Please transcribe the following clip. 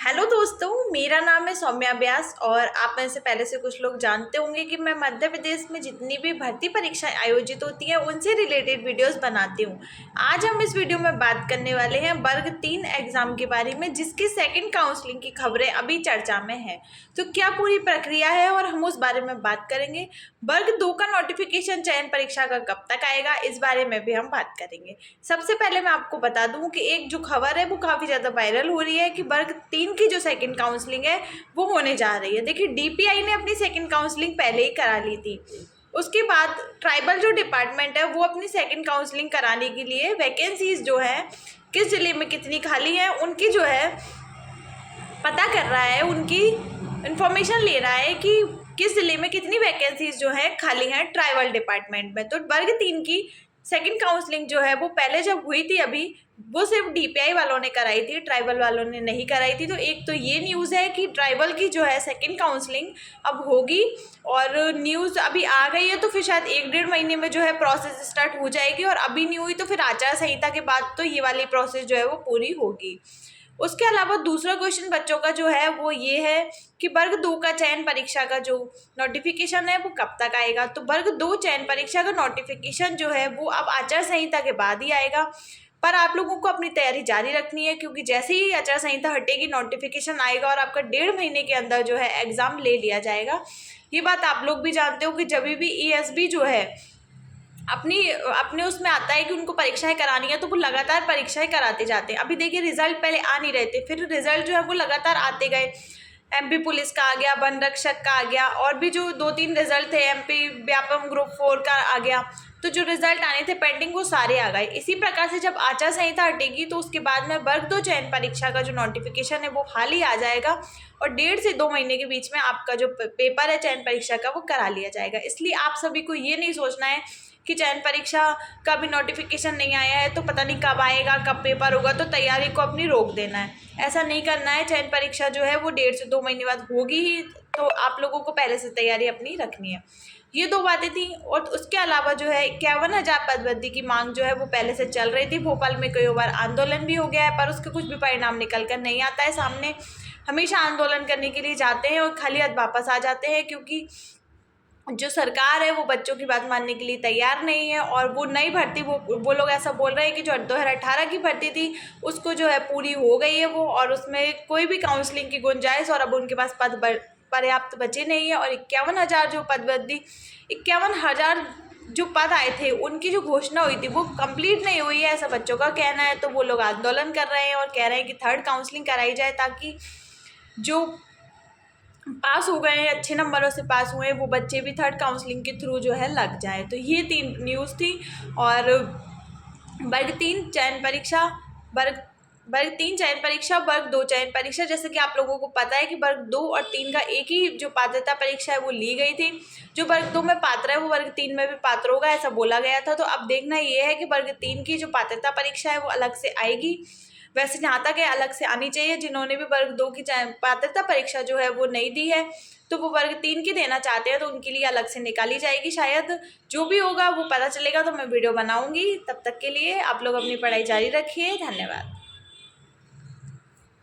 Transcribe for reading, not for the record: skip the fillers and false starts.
Hello दोस्तों, मेरा नाम है सौम्या व्यास और आप में से पहले से कुछ लोग जानते होंगे कि मैं मध्य प्रदेश में जितनी भी भर्ती परीक्षाएं आयोजित होती हैं उनसे रिलेटेड वीडियोस बनाती हूं। आज हम इस वीडियो में बात करने वाले हैं वर्ग 3 एग्जाम के बारे में, जिसकी सेकंड काउंसलिंग की खबरें अभी चर्चा में है। तो क्या पूरी प्रक्रिया है और हम उस बारे में बात करेंगे। वर्ग 2 का नोटिफिकेशन चयन परीक्षा का कब तक आएगा, इस बारे में भी हम बात करेंगे। सबसे पहले मैं आपको बता दूं कि एक जो खबर है वो काफ़ी ज़्यादा वायरल हो रही है कि वर्ग 3 की जो सेकंड काउंसलिंग है वो होने जा रही है। देखिए, डीपीआई ने अपनी सेकंड काउंसलिंग पहले ही करा ली थी। उसके बाद ट्राइबल जो डिपार्टमेंट है वो अपनी सेकंड काउंसलिंग कराने के लिए वैकेंसीज जो है किस जिले में कितनी खाली है उनकी जो है पता कर रहा है, उनकी इंफॉर्मेशन ले रहा है कि किस जिले में कितनी वैकेंसीज जो है खाली हैं ट्राइबल डिपार्टमेंट में। तो वर्ग 3 की सेकंड काउंसलिंग जो है वो पहले जब हुई थी अभी वो सिर्फ डीपीआई वालों ने कराई थी, ट्राइबल वालों ने नहीं कराई थी। तो एक तो ये न्यूज़ है कि ट्राइबल की जो है सेकंड काउंसलिंग अब होगी और न्यूज़ अभी आ गई है, तो फिर शायद 1-1.5 महीने में जो है प्रोसेस स्टार्ट हो जाएगी और अभी नहीं हुई तो फिर आचार संहिता के बाद तो ये वाली प्रोसेस जो है वो पूरी होगी। उसके अलावा दूसरा क्वेश्चन बच्चों का जो है वो ये है कि वर्ग 2 का चयन परीक्षा का जो नोटिफिकेशन है वो कब तक आएगा। तो वर्ग 2 चयन परीक्षा का नोटिफिकेशन जो है वो अब आचार संहिता के बाद ही आएगा, पर आप लोगों को अपनी तैयारी जारी रखनी है क्योंकि जैसे ही आचार संहिता हटेगी नोटिफिकेशन आएगा और आपका 1.5 महीने के अंदर जो है एग्ज़ाम ले लिया जाएगा। ये बात आप लोग भी जानते हो कि जब भी ईएसबी जो है अपने उसमें आता है कि उनको परीक्षाएं करानी है तो वो लगातार परीक्षाएं कराते जाते हैं। अभी देखिए, रिजल्ट पहले आ नहीं रहे थे, फिर रिजल्ट जो है वो लगातार आते गए। एमपी पुलिस का आ गया, वन रक्षक का आ गया और भी जो 2-3 रिजल्ट थे, एमपी व्यापम ग्रुप 4 का आ गया। तो जो रिजल्ट आने थे पेंडिंग वो सारे आ गए। इसी प्रकार से जब आचार संहिता हटेगी तो उसके बाद में वर्ग 2 चयन परीक्षा का जो नोटिफिकेशन है वो हाल ही आ जाएगा और 1.5 से 2 महीने के बीच में आपका जो पेपर है चयन परीक्षा का वो करा लिया जाएगा। इसलिए आप सभी को ये नहीं सोचना है कि चयन परीक्षा का भी नोटिफिकेशन नहीं आया है तो पता नहीं कब आएगा, कब पेपर होगा, तो तैयारी को अपनी रोक देना है। ऐसा नहीं करना है। चयन परीक्षा जो है वो 1.5 से 2 महीने बाद होगी ही, तो आप लोगों को पहले से तैयारी अपनी रखनी है। ये 2 बातें थी। और उसके अलावा जो है 51,000 पदवृद्धि की मांग जो है वो पहले से चल रही थी। भोपाल में कई बार आंदोलन भी हो गया है पर उसके कुछ भी परिणाम निकल कर नहीं आता है सामने। हमेशा आंदोलन करने के लिए जाते हैं और खाली हाथ वापस आ जाते हैं क्योंकि जो सरकार है वो बच्चों की बात मानने के लिए तैयार नहीं है। और वो नई भर्ती वो लोग ऐसा बोल रहे हैं कि जो 2018 की भर्ती थी उसको जो है पूरी हो गई है वो, और उसमें कोई भी काउंसलिंग की गुंजाइश और अब उनके पास पद पर्याप्त बचे नहीं है। और 51,000 जो पदवृद्धि 51,000 जो पद आए थे उनकी जो घोषणा हुई थी वो कंप्लीट नहीं हुई है, ऐसा बच्चों का कहना है। तो वो लोग आंदोलन कर रहे हैं और कह रहे हैं कि थर्ड काउंसलिंग कराई जाए ताकि जो पास हो गए हैं, अच्छे नंबरों से पास हुए हैं, वो बच्चे भी थर्ड काउंसलिंग के थ्रू जो है लग जाए। तो ये 3 न्यूज़ थी। और वर्ग 3 चयन परीक्षा, वर्ग 3 चयन परीक्षा, वर्ग 2 चयन परीक्षा, जैसे कि आप लोगों को पता है कि वर्ग 2 और 3 का एक ही जो पात्रता परीक्षा है वो ली गई थी। जो वर्ग 2 में पात्र है वो वर्ग 3 में भी पात्र होगा, ऐसा बोला गया था। तो अब देखना ये है कि वर्ग 3 की जो पात्रता परीक्षा है वो अलग से आएगी। वैसे जहाँ तक है अलग से आनी चाहिए। जिन्होंने भी वर्ग 2 की पात्रता परीक्षा जो है वो नहीं दी है तो वो वर्ग 3 की देना चाहते हैं तो उनके लिए अलग से निकाली जाएगी। शायद जो भी होगा वो पता चलेगा तो मैं वीडियो बनाऊंगी। तब तक के लिए आप लोग अपनी पढ़ाई जारी रखिए। धन्यवाद।